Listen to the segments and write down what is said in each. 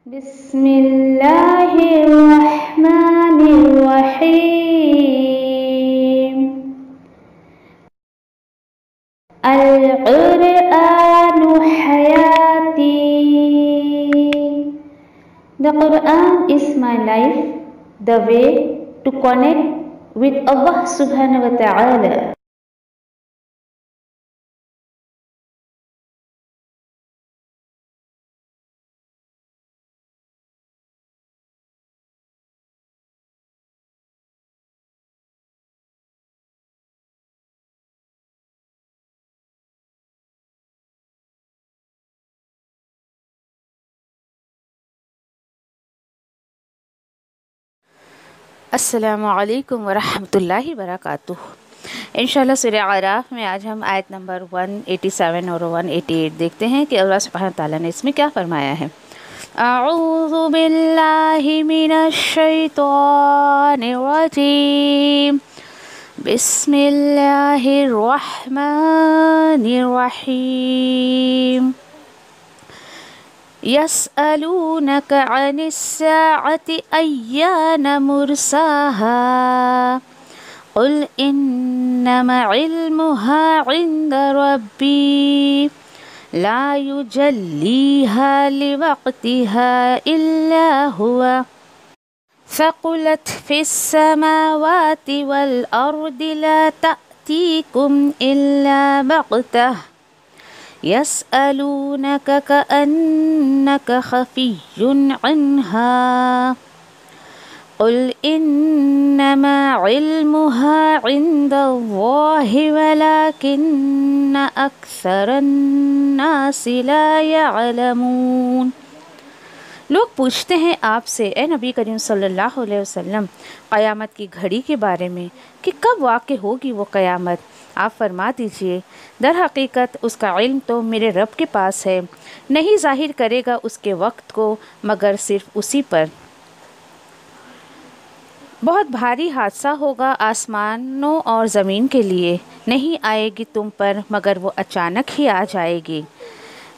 بسم اللہ الرحمن الرحیم القرآن حیاتی. The Quran is my life, the way to connect with Allah subhanahu wa ta'ala. السلام علیکم ورحمۃ اللہ وبرکاتہ. انشاءاللہ سورہ اعراف میں آج ہم آیت نمبر 187 اور 188 دیکھتے ہیں کہ اللہ سبحانہ تعالیٰ نے اس میں کیا فرمایا ہے. اعوذ باللہ من الشیطان الرجیم. بسم اللہ الرحمن الرحیم. يسألونك عن الساعة أيان مرساها قل إنما علمها عند ربي لا يجليها لوقتها إلا هو ثقلت في السماوات والأرض لا تأتيكم إلا بغتة يسألونك كأنك خفي عنها قل إنما علمها عند الله ولكن أكثر الناس لا يعلمون. لوگ پوچھتے ہیں آپ سے اے نبی کریم صلی اللہ علیہ وسلم قیامت کی گھڑی کے بارے میں کہ کب واقع ہوگی وہ قیامت. آپ فرما دیجئے در حقیقت اس کا علم تو میرے رب کے پاس ہے، نہیں ظاہر کرے گا اس کے وقت کو مگر صرف اسی پر. بہت بھاری حادثہ ہوگا آسمانوں اور زمین کے لیے، نہیں آئے گی تم پر مگر وہ اچانک ہی آ جائے گی.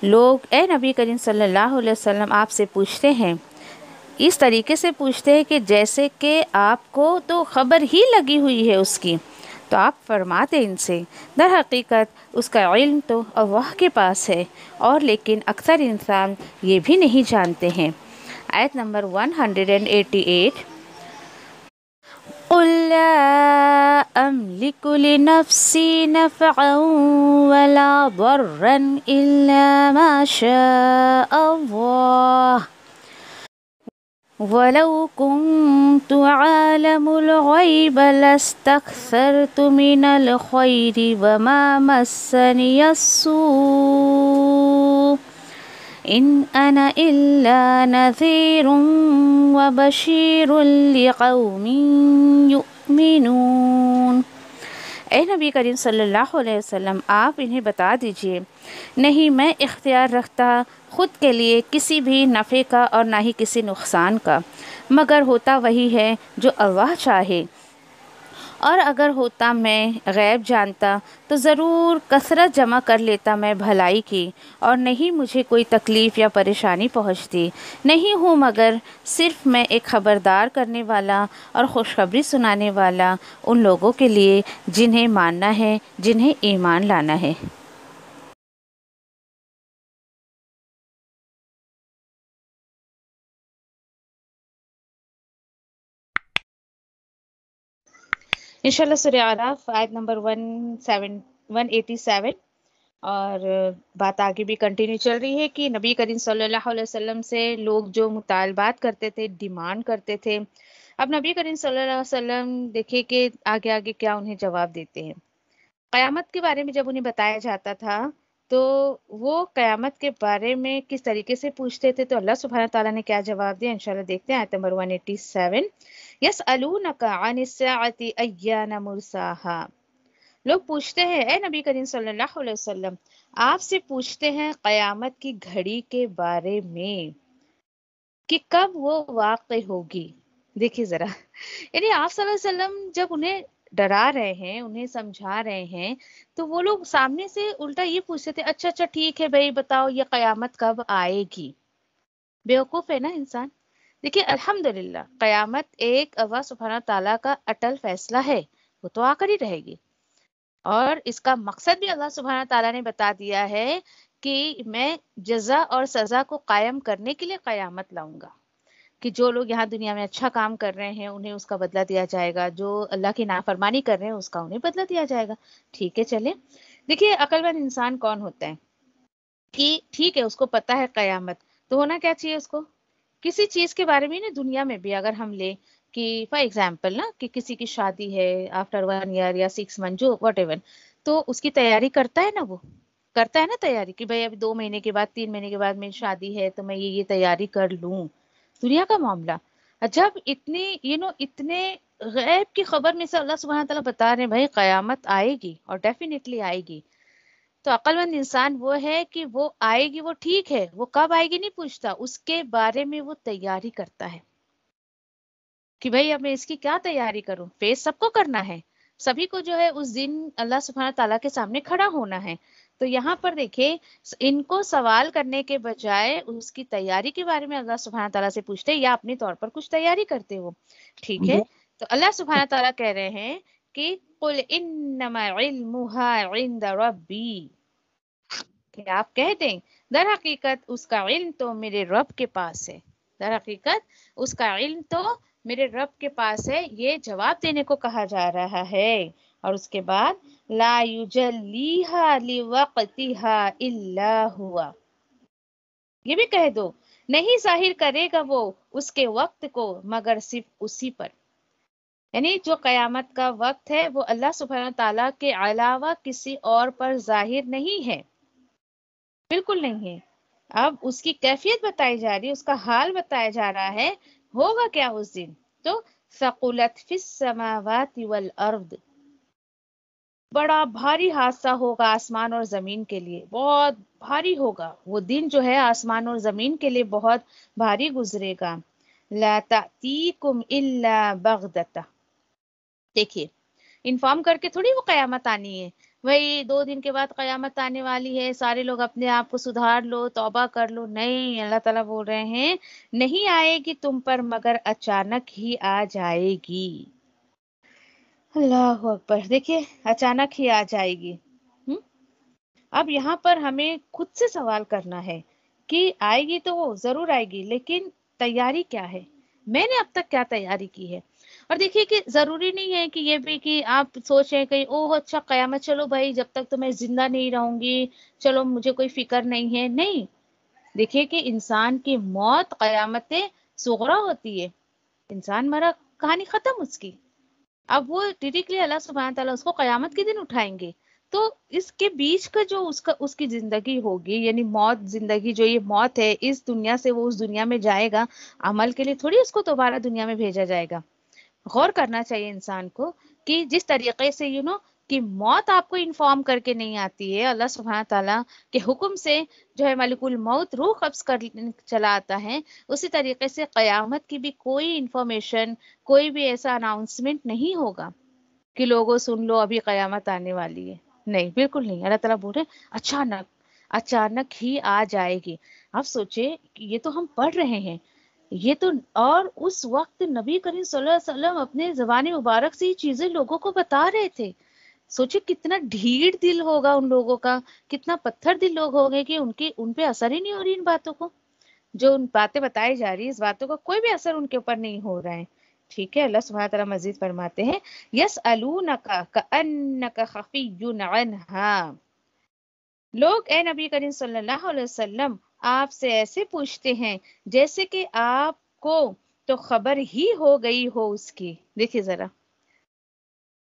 لوگ اے نبی کریم صلی اللہ علیہ وسلم آپ سے پوچھتے ہیں، اس طریقے سے پوچھتے ہیں کہ جیسے کہ آپ کو تو خبر ہی لگی ہوئی ہے اس کی. تو آپ فرماتے ان سے در حقیقت اس کا علم تو اللہ کے پاس ہے اور لیکن اکثر انسان یہ بھی نہیں جانتے ہیں. آیت نمبر 188. قُل لَا أَمْلِكُ لِنَفْسِي نَفْعًا وَلَا ضَرًّا إِلَّا مَا شَاءَ اللَّهُ وَلَوْ كُنْتُ عَالَمُ الْغَيْبَ لَاسْتَكْثَرْتُ مِنَ الْخَيْرِ وَمَا مَسَّنِيَ السُّوءُ إِنْ أَنَا إِلَّا نَذِيرٌ وَبَشِيرٌ لِقَوْمٍ يُؤْمِنُونَ. اے نبی کریم صلی اللہ علیہ وسلم آپ انہیں بتا دیجئے نہیں میں اختیار رکھتا خود کے لیے کسی بھی نفع کا اور نہ ہی کسی نقصان کا، مگر ہوتا وہی ہے جو اللہ چاہے. اور اگر ہوتا میں غیب جانتا تو ضرور کثرت جمع کر لیتا میں بھلائی کی، اور نہیں مجھے کوئی تکلیف یا پریشانی پہنچتی. نہیں ہوں مگر صرف میں ایک خبردار کرنے والا اور خوشخبری سنانے والا ان لوگوں کے لیے جنہیں ماننا ہے، جنہیں ایمان لانا ہے. انشاءاللہ سورہ اعراف آیت نمبر 187 اور بات آگے بھی کنٹینیو چل رہی ہے کہ نبی کریم صلی اللہ علیہ وسلم سے لوگ جو مطالبات کرتے تھے، ڈیمانڈ کرتے تھے، اب نبی کریم صلی اللہ علیہ وسلم دیکھیں کہ آگے آگے کیا انہیں جواب دیتے ہیں. قیامت کے بارے میں جب انہیں بتایا جاتا تھا تو وہ قیامت کے بارے میں کس طریقے سے پوچھتے تھے، تو اللہ سبحانہ تعالیٰ نے کیا جواب دیا انشاءاللہ دیکھتے ہیں. آیت نمبر 187. یسألونک عن الساعة ایان مرساہا. لوگ پوچھتے ہیں اے نبی کریم صلی اللہ علیہ وسلم آپ سے پوچھتے ہیں قیامت کی گھڑی کے بارے میں کہ کب وہ واقع ہوگی. دیکھیے ذرا یعنی آپ صلی اللہ علیہ وسلم جب انہیں ڈرا رہے ہیں، انہیں سمجھا رہے ہیں، تو وہ لوگ سامنے سے الٹا یہ پوچھتے تھے اچھا ٹھیک ہے بھائی بتاؤ یہ قیامت کب آئے گی. بیوقوف ہے نا انسان. دیکھیے الحمدللہ قیامت ایک اللہ سبحانہ تعالیٰ کا اٹل فیصلہ ہے، وہ تو آ کر ہی رہے گی. اور اس کا مقصد بھی اللہ سبحانہ تعالیٰ نے بتا دیا ہے کہ میں جزا اور سزا کو قائم کرنے کے لیے قیامت لاؤں گا، کہ جو لوگ یہاں دنیا میں اچھا کام کر رہے ہیں انہیں اس کا بدلہ دیا جائے گا، جو اللہ کی نافرمانی کر رہے ہیں اس کا انہیں بدلہ دیا جائے گا. ٹھیک ہے چلیں. دیکھیے عقل مند انسان کون ہوتا ہے کہ ٹھیک ہے اس کو پتا ہے قیامت، تو ہونا کیا چاہیے اس کو کسی چیز کے بارے میں نا دنیا میں بھی اگر ہم لیں کہ فار ایگزامپل نا کہ کسی کی شادی ہے آفٹر 1 ایئر یا 6 منتھ جو وٹ ایور، تو اس کی تیاری کرتا ہے نا، وہ کرتا ہے نا تیاری کہ بھائی ابھی 2 مہینے کے بعد 3 مہینے کے بعد میری شادی ہے تو میں یہ تیاری کر لوں. دنیا کا معاملہ جب اتنے غیب کی خبر میں سے اللہ سبحانہ تعالیٰ بتا رہے ہیں بھائی قیامت آئے گی اور ڈیفینیٹلی آئے گی، تو عقل مند انسان وہ ہے کہ وہ آئے گی، وہ ٹھیک ہے، وہ کب آئے گی نہیں پوچھتا، اس کے بارے میں وہ تیاری کرتا ہے کہ بھائی اب میں اس کی کیا تیاری کروں. فیس سب کو کرنا ہے، سبھی کو جو ہے اس دن اللہ سبحانہ تعالیٰ کے سامنے کھڑا ہونا ہے. تو یہاں پر دیکھیں ان کو سوال کرنے کے بجائے اس کی تیاری کے بارے میں اللہ سبحانہ تعالیٰ سے پوچھتے یا اپنے طور پر کچھ تیاری کرتے ہو. ٹھیک ہے. تو اللہ سبحانہ تعالیٰ کہہ رہے ہیں کہ قل انما علمها عند ربی، کہ آپ کہہ دیں در حقیقت اس کا علم تو میرے رب کے پاس ہے، در حقیقت اس کا علم تو میرے رب کے پاس ہے. یہ جواب دینے کو کہا جا رہا ہے. اور اس کے بعد لا یجلیہا لوقتہا الا ہوا، یہ بھی کہہ دو نہیں ظاہر کرے گا وہ اس کے وقت کو مگر صرف اسی پر. یعنی جو قیامت کا وقت ہے وہ اللہ سبحانہ تعالیٰ کے علاوہ کسی اور پر ظاہر نہیں ہے، بالکل نہیں ہے. اب اس کی کیفیت بتائی جا رہی ہے، اس کا حال بتایا جا رہا ہے ہوگا کیا اس دن. تو ثقلت فی السماوات والارض، بڑا بھاری حادثہ ہوگا آسمان اور زمین کے لیے، بہت بھاری ہوگا وہ دن جو ہے آسمان اور زمین کے لیے بہت بھاری گزرے گا. لا تأتیکم الا بغتۃ، دیکھیے انفارم کر کے تھوڑی وہ قیامت آنی ہے، وہی 2 دن کے بعد قیامت آنے والی ہے سارے لوگ اپنے آپ کو سدھار لو توبہ کر لو. نہیں، اللہ تعالیٰ بول رہے ہیں نہیں آئے گی تم پر مگر اچانک ہی آ جائے گی. اللہ اکبر. دیکھیے اچانک ہی آ جائے گی. اب یہاں پر ہمیں خود سے سوال کرنا ہے کہ آئے گی تو وہ ضرور آئے گی، لیکن تیاری کیا ہے، میں نے اب تک کیا تیاری کی ہے. اور دیکھیے کہ ضروری نہیں ہے کہ یہ بھی کہ آپ سوچیں کہ اوہ اچھا قیامت، چلو بھائی جب تک تو میں زندہ نہیں رہوں گی چلو مجھے کوئی فکر نہیں ہے. نہیں، دیکھیے کہ انسان کی موت قیامت صغرا ہوتی ہے، انسان مرا کہانی ختم اس کی. اب وہ ڈائریکٹلی اللہ سبحانہ تعالیٰ اس کو قیامت کے دن اٹھائیں گے. تو اس کے بیچ کا جو اس کی زندگی ہوگی، یعنی موت زندگی، جو یہ موت ہے اس دنیا سے وہ اس دنیا میں جائے گا، عمل کے لیے تھوڑی اس کو دوبارہ دنیا میں بھیجا جائے گا. غور کرنا چاہیے انسان کو کہ جس طریقے سے کہ موت آپ کو انفارم کر کے نہیں آتی ہے، اللہ سبحانہ تعالیٰ کے حکم سے جو ہے ملک الموت روح قبض کر چلا آتا ہے، اسی طریقے سے قیامت کی بھی کوئی انفارمیشن، کوئی بھی ایسا اناؤنسمنٹ نہیں ہوگا کہ لوگوں سن لو ابھی قیامت آنے والی ہے. نہیں، بالکل نہیں. اللہ تعالیٰ بول رہے اچانک ہی آ جائے گی. آپ سوچے کہ یہ تو ہم پڑھ رہے ہیں، یہ تو، اور اس وقت نبی کریم صلی اللہ علیہ وسلم اپنے زبان مبارک سے یہ چیزیں لوگوں کو بتا رہے تھے. سوچے کتنا ڈھیڑ دل ہوگا ان لوگوں کا، کتنا پتھر دل لوگ ہو گئے کہ ان پہ اثر ہی نہیں ہو رہی ان باتوں کو، جو ان باتیں بتائی جا رہی، اس باتوں کا کوئی بھی اثر ان کے اوپر نہیں ہو رہا ہے. ٹھیک ہے. اللہ سبحانہ تعالیٰ مزید فرماتے ہیں یسألونک کأنک خفی عنہا، لوگ اے نبی کریم صلی اللہ علیہ وسلم آپ سے ایسے پوچھتے ہیں جیسے کہ آپ کو تو خبر ہی ہو گئی ہو اس کی. دیکھیے ذرا،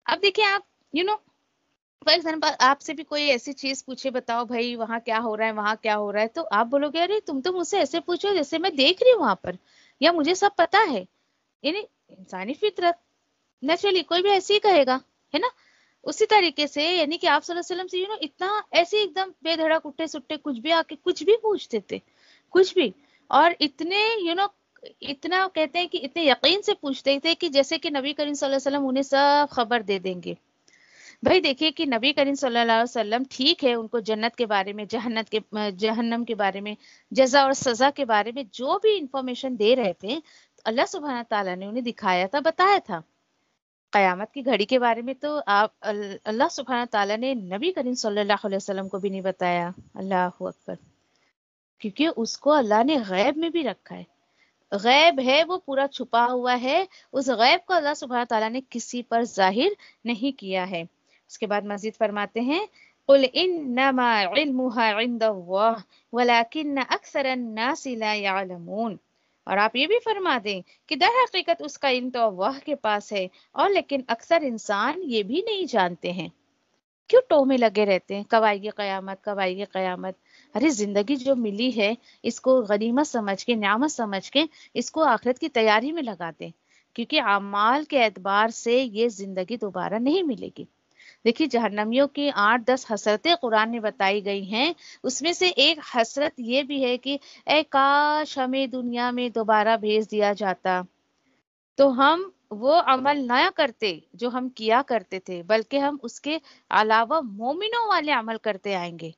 اب دیکھیں آپ فار ایگزامپل آپ سے بھی کوئی ایسی چیز پوچھے، بتاؤ بھائی وہاں کیا ہو رہا ہے، وہاں کیا ہو رہا ہے، تو آپ بولو گے ارے تم تو مجھ سے ایسے پوچھو جیسے میں دیکھ رہی ہوں وہاں پر، یا مجھے سب پتا ہے. یعنی انسانی فطرت نیچرلی کوئی بھی ایسے ہی کہے گا، ہے نا. اسی طریقے سے یعنی کہ آپ صلی اللہ علیہ وسلم سے اتنا ایسے ایک دم بے دھڑک اٹھے سٹے کچھ بھی آ کے کچھ بھی پوچھتے تھے، کچھ بھی، اور اتنے اتنا کہتے ہیں کہ اتنے یقین سے پوچھتے تھے کہ جیسے کہ نبی کریم صلی اللہ علیہ وسلم انہیں سب خبر دے دیں گے. بھائی دیکھیے کہ نبی کریم صلی اللہ علیہ وسلم ٹھیک ہے ان کو جنت کے بارے میں، جہنم کے بارے میں، جزا اور سزا کے بارے میں جو بھی انفارمیشن دے رہے تھے اللہ سبحانہ تعالیٰ نے انہیں دکھایا تھا، بتایا تھا۔ قیامت کی گھڑی کے بارے میں تو اللہ سبحانہ تعالیٰ نے نبی کریم صلی اللہ علیہ وسلم کو بھی نہیں بتایا۔ اللہ اکبر، کیونکہ اس کو اللہ نے غیب میں بھی رکھا ہے، غیب ہے وہ پورا چھپا ہوا ہے، اس غیب کو اللہ سبحانہ تعالیٰ نے کسی پر ظاہر نہیں کیا ہے۔ اس کے بعد مزید فرماتے ہیں قُلْ إِنَّمَا عِلْمُهَا عِنْدَ اللَّهِ وَلَكِنَّ أَكْثَرَ النَّاسِ لَا يَعْلَمُونَ، اور آپ یہ بھی فرما دیں کہ در حقیقت اس کا علم تو اللہ کے پاس ہے، اور لیکن اکثر انسان یہ بھی نہیں جانتے ہیں۔ کیوں ٹو میں لگے رہتے ہیں، کب آئے گی قیامت، کب آئے گی قیامت؟ ارے زندگی جو ملی ہے اس کو غنیمت سمجھ کے، نعمت سمجھ کے اس کو آخرت کی تیاری میں لگا دیں، کیونکہ اعمال کے اعتبار سے یہ زندگی دوبارہ نہیں ملے گی۔ دیکھیے جہنمیوں کی 8-10 حسرتیں قرآن میں بتائی گئی ہیں، اس میں سے ایک حسرت یہ بھی ہے کہ اے کاش ہمیں دنیا میں دوبارہ بھیج دیا جاتا تو ہم وہ عمل نہ کرتے جو ہم کیا کرتے تھے، بلکہ ہم اس کے علاوہ مومنوں والے عمل کرتے آئیں گے۔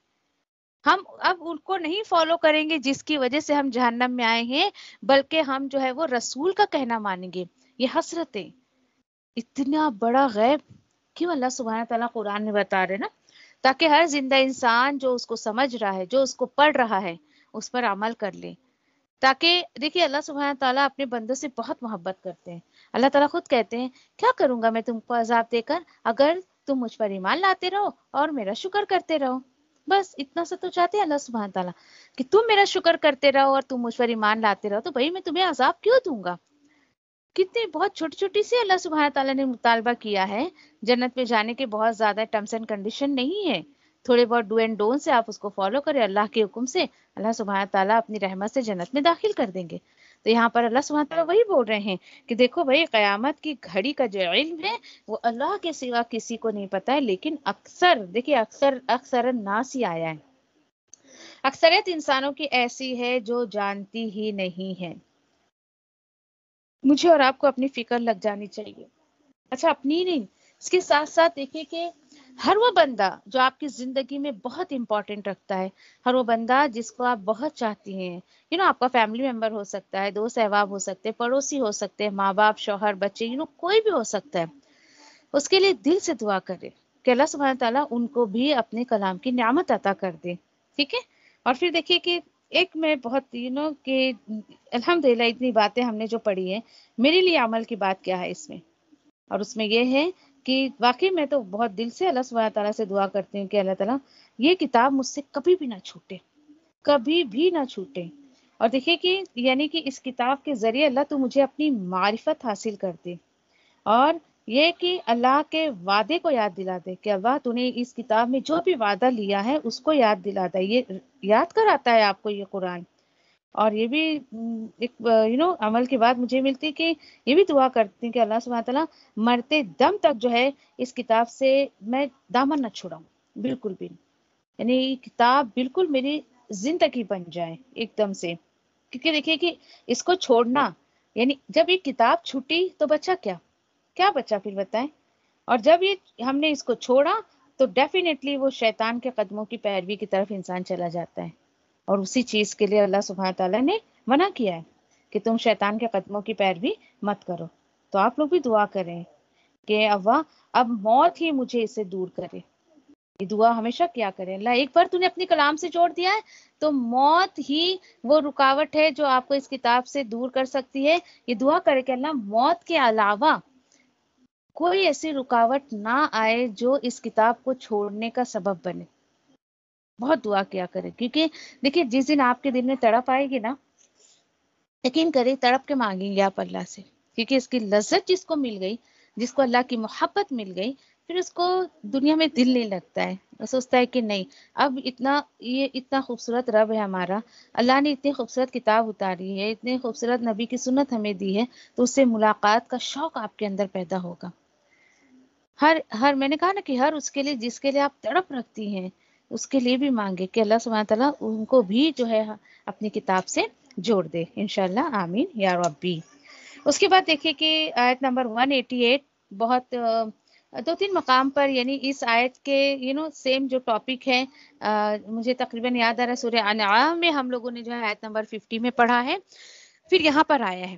ہم اب ان کو نہیں فالو کریں گے جس کی وجہ سے ہم جہنم میں آئے ہیں، بلکہ ہم جو ہے وہ رسول کا کہنا مانیں گے۔ یہ حسرتیں، اتنا بڑا غیب کیوں اللہ سبحانہ تعالیٰ قرآن میں بتا رہے نا، تاکہ ہر زندہ انسان جو اس کو سمجھ رہا ہے، جو اس کو پڑھ رہا ہے، اس پر عمل کر لے۔ تاکہ دیکھیے اللہ سبحانہ تعالیٰ اپنے بندوں سے بہت محبت کرتے ہیں۔ اللہ تعالیٰ خود کہتے ہیں کیا کروں گا میں تم کو عذاب دے کر، اگر تم مجھ پر ایمان لاتے رہو اور میرا شکر کرتے رہو۔ بس اتنا سا تو چاہتے ہیں اللہ سبحانہ تعالیٰ کہ تم میرا شکر کرتے رہو اور تم مجھ پر ایمان لاتے رہو، تو بھائی میں تمہیں عذاب کیوں دوں گا؟ کتنی بہت چھوٹی چھوٹی سی اللہ سبحانہ تعالیٰ نے مطالبہ کیا ہے۔ جنت میں جانے کے بہت زیادہ ٹرمز اینڈ کنڈیشن نہیں ہے، تھوڑے بہت ڈو اینڈ ڈونٹ سے آپ اس کو فالو کریں، اللہ کے حکم سے اللہ سبحانہ تعالیٰ اپنی رحمت سے جنت میں داخل کر دیں گے۔ تو یہاں پر اللہ سبحانہ تعالیٰ وہی بول رہے ہیں کہ دیکھو بھائی قیامت کی گھڑی کا جو علم ہے وہ اللہ کے سوا کسی کو نہیں پتا ہے، لیکن اکثر دیکھیے اکثر الناس ہی آیا ہے، اکثریت انسانوں کی ایسی ہے جو جانتی ہی نہیں ہے۔ مجھے اور آپ کو اپنی فکر لگ جانی چاہیے، اچھا اپنی نہیں، اس کے ساتھ ساتھ دیکھیے کہ ہر وہ بندہ جو آپ کی زندگی میں بہت امپورٹنٹ رکھتا ہے، ہر وہ بندہ جس کو آپ بہت چاہتی ہیں، آپ کا فیملی ممبر ہو سکتا ہے، دوست احباب ہو سکتے ہیں، پڑوسی ہو سکتے ہیں، ماں باپ، شوہر، بچے، کوئی بھی ہو سکتا ہے، اس کے لیے دل سے دعا کرے کہ اللہ سبحانہ تعالیٰ ان کو بھی اپنے کلام کی نعمت عطا کر دے، ٹھیک ہے؟ اور پھر دیکھیے کہ ایک میں بہت کہ الحمدللہ اتنی باتیں ہم نے جو پڑھی ہیں، میرے لیے عمل کی بات کیا ہے اس میں، اور اس میں یہ ہے کہ واقعی میں تو بہت دل سے اللہ سبحانہ تعالیٰ سے دعا کرتی ہوں کہ اللہ تعالیٰ یہ کتاب مجھ سے کبھی بھی نہ چھوٹے، کبھی بھی نہ چھوٹے۔ اور دیکھیے کہ کہ اس کتاب کے ذریعے اللہ تو مجھے اپنی معرفت حاصل کر دے، اور یہ کہ اللہ کے وعدے کو یاد دلا دے کہ اللہ تو نے اس کتاب میں جو بھی وعدہ لیا ہے اس کو یاد دلا دے، یہ یاد کراتا ہے آپ کو یہ قرآن۔ اور یہ بھی ایک عمل کی بات مجھے ملتی کہ یہ بھی دعا کرتی کہ اللہ سبحانہ تعالیٰ مرتے دم تک جو ہے اس کتاب سے میں دامن نہ چھڑاؤں، بالکل بھی، یہ کتاب بالکل میری زندگی بن جائے ایک دم سے، کیونکہ دیکھیے کہ اس کو چھوڑنا جب یہ کتاب چھوٹی تو بچا کیا بچا پھر بتائیں، اور جب یہ ہم نے اس کو چھوڑا تو ڈیفینیٹلی وہ شیطان کے قدموں کی پیروی کی طرف انسان چلا جاتا ہے، اور اسی چیز کے لیے اللہ سبحانہ تعالیٰ نے منع کیا ہے کہ تم شیطان کے قدموں کی پیروی مت کرو۔ تو آپ لوگ بھی دعا کریں کہ اللہ اب موت ہی مجھے اسے دور کرے، یہ دعا ہمیشہ کیا کریں، اللہ ایک بار تو نے اپنی کلام سے جوڑ دیا ہے تو موت ہی وہ رکاوٹ ہے جو آپ کو اس کتاب سے دور کر سکتی ہے۔ یہ دعا کرے کہ اللہ موت کے علاوہ کوئی ایسی رکاوٹ نہ آئے جو اس کتاب کو چھوڑنے کا سبب بنے۔ بہت دعا کیا کرے، کیونکہ دیکھیے جس دن آپ کے دل میں تڑپ آئے گی نا، یقین کرے تڑپ کے مانگیں گے آپ اللہ سے، کیونکہ اس کی لذت جس کو مل گئی، جس کو اللہ کی محبت مل گئی، پھر اس کو دنیا میں دل نہیں لگتا ہے، وہ سوچتا ہے کہ نہیں اب یہ اتنا خوبصورت رب ہے ہمارا، اللہ نے اتنی خوبصورت کتاب اتاری ہے، اتنے خوبصورت نبی کی سنت ہمیں دی ہے، تو اس سے ملاقات کا شوق آپ کے اندر پیدا ہوگا۔ ہر میں نے کہا نا کہ ہر اس کے لیے جس کے لیے آپ تڑپ رکھتی ہیں اس کے لیے بھی مانگے کہ اللہ سبحانہ تعالیٰ ان کو بھی جو ہے اپنی کتاب سے جوڑ دے، انشاءاللہ آمین یا ربی۔ اس کے بعد دیکھیے کہ آیت نمبر 188 بہت دو تین مقام پر یعنی اس آیت کے سیم جو ٹاپک ہے مجھے تقریباً یاد آ رہا ہے سورہ انعام میں ہم لوگوں نے جو ہے آیت نمبر 50 میں پڑھا ہے، پھر یہاں پر آیا ہے۔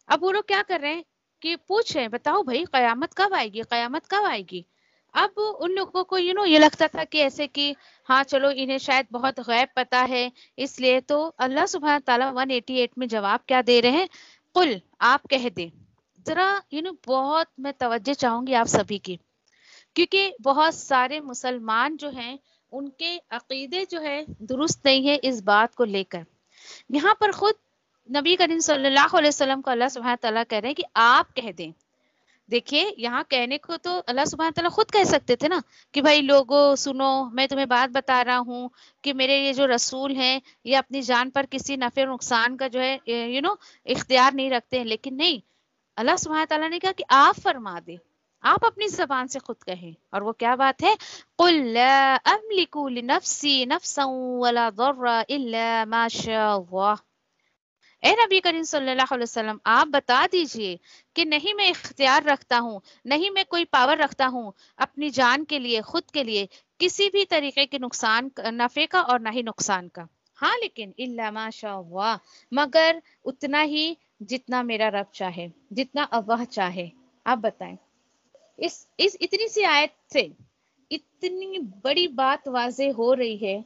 اب وہ لوگ کیا کر رہے ہیں کہ پوچھ رہے ہیں بتاؤ بھائی قیامت کب آئے گی، قیامت کب آئے گی۔ اب ان لوگوں کو یہ لگتا تھا کہ ایسے کہ ہاں چلو انہیں شاید بہت غیب پتا ہے، اس لیے تو اللہ سبحانہ تعالیٰ 188 میں جواب کیا دے رہے ہیں، قل آپ کہہ دیں۔ ذرا بہت میں توجہ چاہوں گی آپ سبھی کی، کیونکہ بہت سارے مسلمان جو ہیں ان کے عقیدے جو ہے درست نہیں ہے اس بات کو لے کر۔ یہاں پر خود نبی کریم صلی اللہ علیہ وسلم کو اللہ سبحانہ تعالیٰ کہہ رہے ہیں کہ آپ کہہ دیں۔ دیکھیے یہاں کہنے کو تو اللہ سبحانہ تعالیٰ خود کہہ سکتے تھے نا کہ بھائی لوگوں سنو، میں تمہیں بات بتا رہا ہوں کہ میرے یہ جو رسول ہیں یہ اپنی جان پر کسی نفع و نقصان کا جو ہے اختیار نہیں رکھتے ہیں، لیکن نہیں، اللہ سبحانہ تعالیٰ نے کہا کہ آپ فرما دیں، آپ اپنی زبان سے خود کہیں۔ اور وہ کیا بات ہے، قل لا املک لنفسی نفسا ولا ضرا الا ما شاء اللہ۔ اے نبی کریم صلی اللہ علیہ وسلم آپ بتا دیجئے کہ نہیں میں اختیار رکھتا ہوں، نہیں میں کوئی پاور رکھتا ہوں اپنی جان کے لیے، خود کے لیے کسی بھی طریقے کے نقصان نفع کا اور نہ ہی نقصان کا، ہاں لیکن الا ما شاء اللہ، مگر اتنا ہی جتنا میرا رب چاہے، جتنا اللہ چاہے۔ آپ بتائیں اس اتنی سی آیت سے اتنی بڑی بات واضح ہو رہی ہے،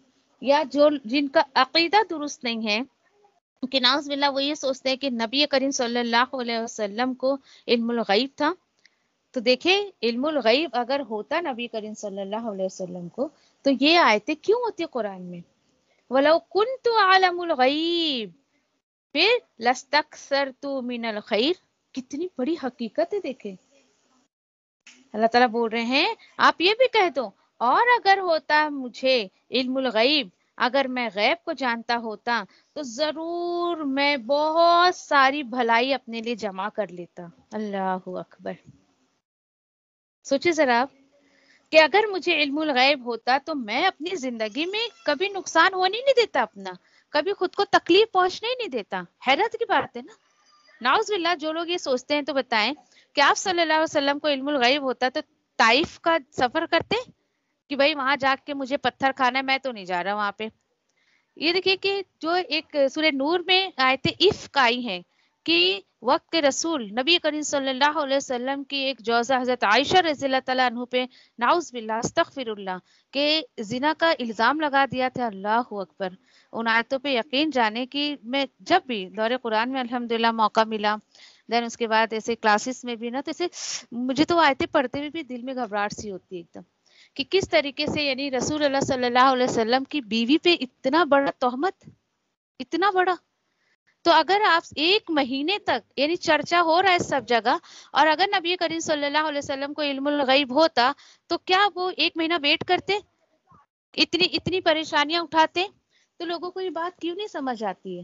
یا جو جن کا عقیدہ درست نہیں ہے کہ ناؤز باللہ وہ یہ سوچتے ہیں کہ نبی کریم صلی اللہ علیہ وسلم کو علم الغیب تھا۔ تو دیکھیں علم الغیب اگر ہوتا نبی کریم صلی اللہ علیہ وسلم کو تو یہ آیتیں کیوں ہوتی قرآن میں، وَلَوْ كُنْتُ أَعْلَمُ الْغَيْبِ پھر لَاسْتَكْثَرْتُ مِنَ الْخَيْرِ، کتنی بڑی حقیقت ہے۔ دیکھیں اللہ تعالیٰ بول رہے ہیں آپ یہ بھی کہہ دو، اور اگر ہوتا مجھے علم الغیب، اگر میں غیب کو جانتا ہوتا تو ضرور میں بہت ساری بھلائی اپنے لیے جمع کر لیتا۔ اللہ اکبر، سوچے ذرا آپ کہ اگر مجھے علم الغیب ہوتا تو میں اپنی زندگی میں کبھی نقصان ہونے نہیں دیتا، اپنا کبھی خود کو تکلیف پہنچنے نہیں دیتا۔ حیرت کی بات ہے نا، نعوذ باللہ جو لوگ یہ سوچتے ہیں تو بتائیں کہ آپ صلی اللہ علیہ وسلم کو علم الغیب ہوتا تو طائف کا سفر کرتے کہ بھائی وہاں جا کے مجھے پتھر کھانا ہے، میں تو نہیں جا رہا وہاں پہ۔ یہ دیکھیے کہ جو ایک سورہ نور میں آیت افک آئی ہیں کہ وقت کے رسول نبی کریم صلی اللہ علیہ وسلم کی ایک جوزہ حضرت عائشہ رضی اللہ تعالیٰ عنہ پہ نعوذ باللہ استغفر اللہ کہ زنا کا الزام لگا دیا تھا۔ اللہ اکبر، ان آیتوں پہ یقین جانے کی میں جب بھی دور قرآن میں الحمدللہ موقع ملا، دین اس کے بعد ایسے کلاسز میں بھی نا، تو ایسے مجھے تو آیتیں پڑھتے ہوئے بھی دل میں گھبراہٹ سی ہوتی ہے ایک دم، کہ کس طریقے سے یعنی رسول اللہ صلی اللہ علیہ وسلم کی بیوی پہ اتنا بڑا تہمت، اتنا بڑا۔ تو اگر آپ ایک مہینے تک یعنی چرچا ہو رہا ہے سب جگہ، اور اگر نبی کریم صلی اللہ علیہ وسلم کو علم الغیب ہوتا تو کیا وہ ایک مہینہ ویٹ کرتے، اتنی پریشانیاں اٹھاتے؟ تو لوگوں کو یہ بات کیوں نہیں سمجھ آتی ہے؟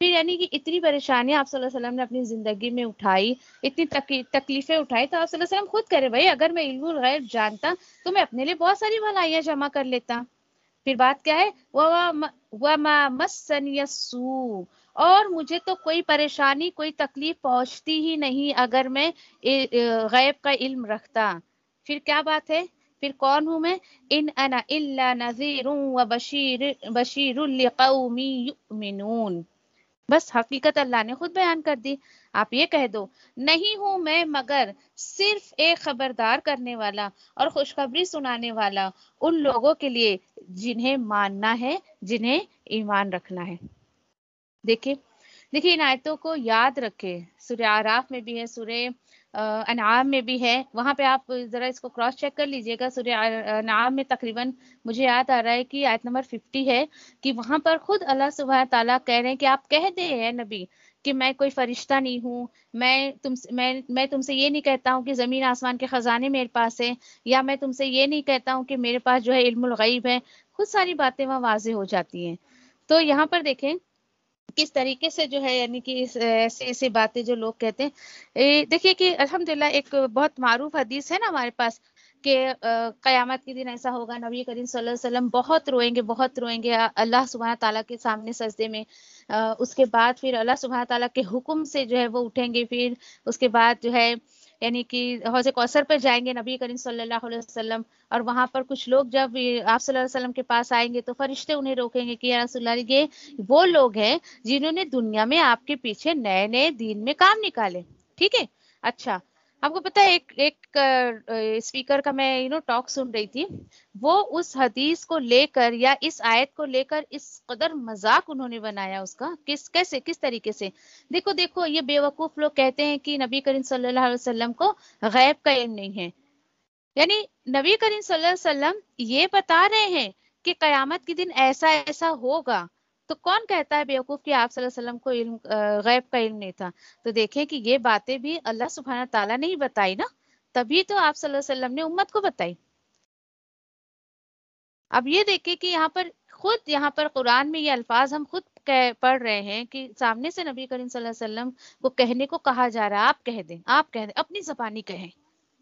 پھر یعنی کہ اتنی پریشانیاں آپ صلی اللہ علیہ وسلم نے اپنی زندگی میں اٹھائی، اتنی تکلیفیں اٹھائی، تو آپ صلی اللہ علیہ وسلم خود کرے بھائی اگر میں علم الغیب جانتا تو میں اپنے لیے بہت ساری بھلائیاں جمع کر لیتا۔ پھر بات کیا ہے، وَمَا مَسَّنِيَ السُّوءُ، اور مجھے تو کوئی پریشانی کوئی تکلیف پہنچتی ہی نہیں اگر میں غیب کا علم رکھتا۔ پھر کیا بات ہے، پھر کون ہوں میں، ان انا الا نذیر وبشیر لقوم یؤمنون، بس حقیقت اللہ نے خود بیان کر دی۔ آپ یہ کہہ دو نہیں ہوں میں مگر صرف ایک خبردار کرنے والا اور خوشخبری سنانے والا ان لوگوں کے لیے جنہیں ماننا ہے، جنہیں ایمان رکھنا ہے۔ دیکھیں ان آیتوں کو یاد رکھیں، سورہ اعراف میں بھی ہے، سورہ انعام میں بھی ہے، وہاں پہ آپ ذرا اس کو کراس چیک کر لیجئے گا۔ سورہ انعام میں تقریباً مجھے یاد آ رہا ہے کہ آیت نمبر 50 ہے کہ وہاں پر خود اللہ سبحانہ تعالیٰ کہہ رہے ہیں کہ آپ کہہ دیں اے نبی کہ میں کوئی فرشتہ نہیں ہوں، میں تم سے یہ نہیں کہتا ہوں کہ زمین آسمان کے خزانے میرے پاس ہیں، یا میں تم سے یہ نہیں کہتا ہوں کہ میرے پاس جو ہے علم الغیب ہے۔ خود ساری باتیں وہاں واضح ہو جاتی ہیں۔ تو یہاں پر دیکھیں کس طریقے سے جو ہے یعنی کہ ایسے باتیں جو لوگ کہتے ہیں، دیکھیے کہ الحمدللہ ایک بہت معروف حدیث ہے نا ہمارے پاس کہ قیامت کے دن ایسا ہوگا، نبی کریم صلی اللہ علیہ وسلم بہت روئیں گے اللہ سبحانہ تعالیٰ کے سامنے سجدے میں، اس کے بعد پھر اللہ سبحانہ تعالیٰ کے حکم سے جو ہے وہ اٹھیں گے، پھر اس کے بعد جو ہے یعنی کہ حوض کوثر پر جائیں گے نبی کریم صلی اللہ علیہ وسلم، اور وہاں پر کچھ لوگ جب آپ صلی اللہ علیہ وسلم کے پاس آئیں گے تو فرشتے انہیں روکیں گے کہ یا رسول اللہ یہ وہ لوگ ہیں جنہوں نے دنیا میں آپ کے پیچھے نئے نئے دین میں کام نکالے. ٹھیک ہے. اچھا، آپ کو پتا ہے ایک اسپیکر کا میں ٹاک سن رہی تھی، وہ اس حدیث کو لے کر یا اس آیت کو لے کر اس قدر مذاق انہوں نے بنایا اس کا، کس طریقے سے. دیکھو یہ بے وقوف لوگ کہتے ہیں کہ نبی کریم صلی اللہ علیہ وسلم کو غیب کا علم نہیں ہے. یعنی نبی کریم صلی اللہ علیہ وسلم یہ بتا رہے ہیں کہ قیامت کے دن ایسا ہوگا، تو کون کہتا ہے بیوقوف کہ آپ صلی اللہ علیہ وسلم کو غیب کا علم نہیں تھا؟ تو دیکھیں کہ یہ باتیں بھی اللہ سبحانہ تعالیٰ نے ہی بتائی نا، تبھی تو آپ صلی اللہ علیہ وسلم نے امت کو بتائی. اب یہ دیکھیں کہ یہاں پر قرآن میں یہ الفاظ ہم خود پڑھ رہے ہیں کہ سامنے سے نبی کریم صلی اللہ علیہ وسلم کو کہنے کو کہا جا رہا ہے آپ کہہ دیں، اپنی زبانی کہیں،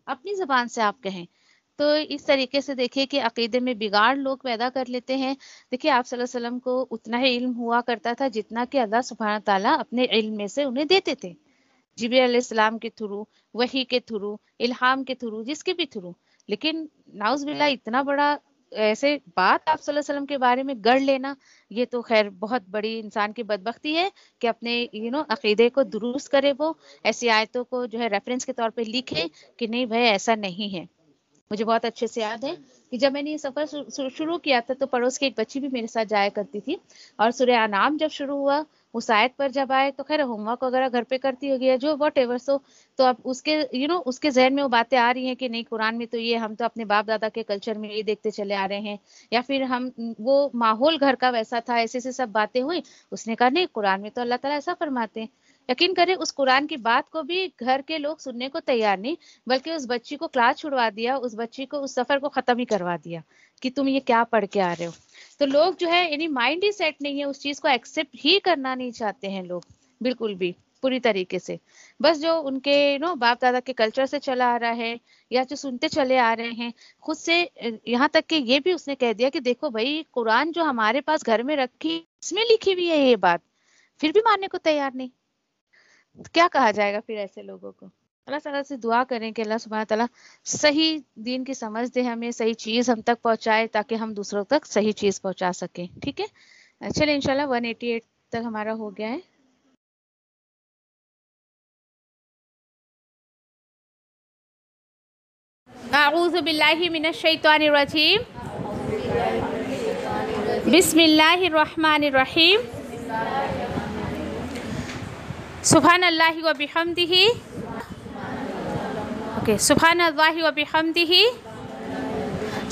اپنی زبان سے آپ کہیں. تو اس طریقے سے دیکھیں کہ عقیدے میں بگاڑ لوگ پیدا کر لیتے ہیں. دیکھیں آپ صلی اللہ علیہ وسلم کو اتنا ہی علم ہوا کرتا تھا جتنا کہ اللہ سبحانہ تعالیٰ اپنے علم میں سے انہیں دیتے تھے، جبریل علیہ السلام کے تھرو، وحی کے تھرو، الہام کے تھرو، جس کے بھی تھرو. لیکن نعوذ باللہ اتنا بڑا ایسے بات آپ صلی اللہ علیہ وسلم کے بارے میں گڑھ لینا، یہ تو خیر بہت بڑی انسان کی بدبختی ہے کہ اپنے عقیدے کو درست کرے، وہ ایسی آیتوں کو جو ہے ریفرنس کے طور پہ لکھے کہ نہیں بھائی ایسا نہیں ہے. مجھے بہت اچھے سے یاد ہے کہ جب میں نے یہ سفر شروع کیا تھا تو پڑوس کی ایک بچی بھی میرے ساتھ جایا کرتی تھی، اور سورہ انعام جب شروع ہوا اس آیت پر جب آئے تو خیر ہوم ورک وغیرہ گھر پہ کرتی ہوگی جو واٹ ایور سو، تو اب اس کے ذہن میں وہ باتیں آ رہی ہیں کہ نہیں قرآن میں تو یہ ہم تو اپنے باپ دادا کے کلچر میں یہ دیکھتے چلے آ رہے ہیں، یا پھر ہم وہ ماحول گھر کا ویسا تھا، ایسے سب باتیں ہوئی. اس نے کہا نہیں قرآن میں تو اللہ تعالیٰ ایسا فرماتے ہیں. یقین کریں اس قرآن کی بات کو بھی گھر کے لوگ سننے کو تیار نہیں، بلکہ اس بچی کو کلاس چھڑوا دیا، اس بچی کو اس سفر کو ختم ہی کروا دیا کہ تم یہ کیا پڑھ کے آ رہے ہو. تو لوگ جو ہے یعنی مائنڈ ہی سیٹ نہیں ہے، اس چیز کو ایکسیپٹ ہی کرنا نہیں چاہتے ہیں لوگ بالکل بھی پوری طریقے سے. بس جو ان کے باپ دادا کے کلچر سے چلا آ رہا ہے یا جو سنتے چلے آ رہے ہیں خود سے، یہاں تک کہ یہ بھی اس نے کہہ دیا کہ دیکھو بھائی قرآن جو ہمارے پاس گھر میں رکھی اس میں لکھی ہوئی ہے یہ بات، پھر بھی ماننے کو تیار نہیں. کیا کہا جائے گا پھر ایسے لوگوں کو؟ اللہ تعالیٰ سے دعا کریں کہ اللہ سبحانہ تعالیٰ صحیح دین کی سمجھ دے، ہمیں صحیح چیز ہم تک پہنچائے تاکہ ہم دوسروں تک صحیح چیز پہنچا سکیں. ٹھیک ہے، چلیں انشاءاللہ 188 تک ہمارا ہو گیا ہے. اعوذ باللہ من الشیطان الرجیم، بسم اللہ الرحمن الرحیم. سبحان اللہ و بحمدہ، سبحان اللہ و بحمدہ،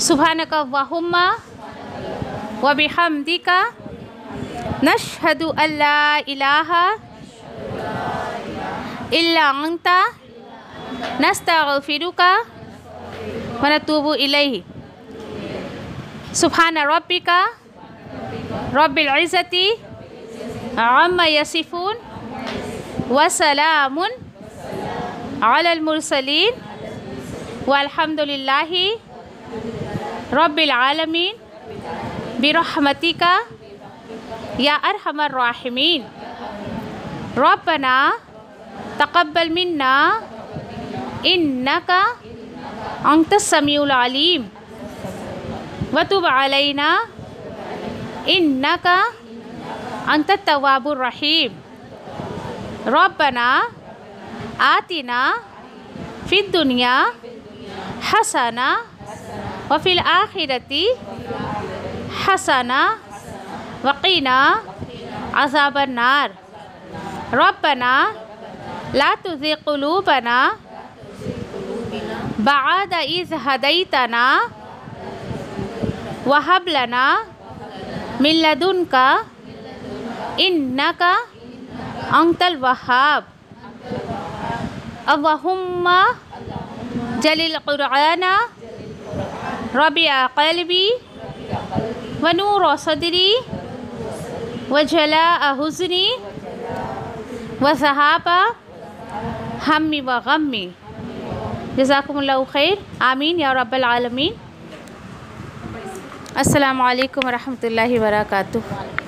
سبحانک اللہم و بحمدک، نشہد ان لا الہ الا انت، نستغفرک و نتوب الیہ. سبحان ربک رب العزۃ عما یصفون وسلام علی المرسلین والحمد للہ رب العالمین برحمتک یا ارحم الراحمین. ربنا تقبل منا انک انت السمیع العلیم وتب علینا انک انت التواب الرحیم. ربنا آتنا فی الدنیا حسنہ وفی الآخرۃ حسنہ وقنا عذاب النار. ربنا لا تزغ قلوبنا بعد اذ ہدیتنا وہب لنا من لدنک انک انت الوہاب. اللہم جل القرآن ربیع قلبی ونور صدری وجلاء حزنی وذہاب ہمی وغمی. جزاکم اللہ خیر، آمین یا رب العالمین. السلام علیکم ورحمۃ اللہ وبرکاتہ.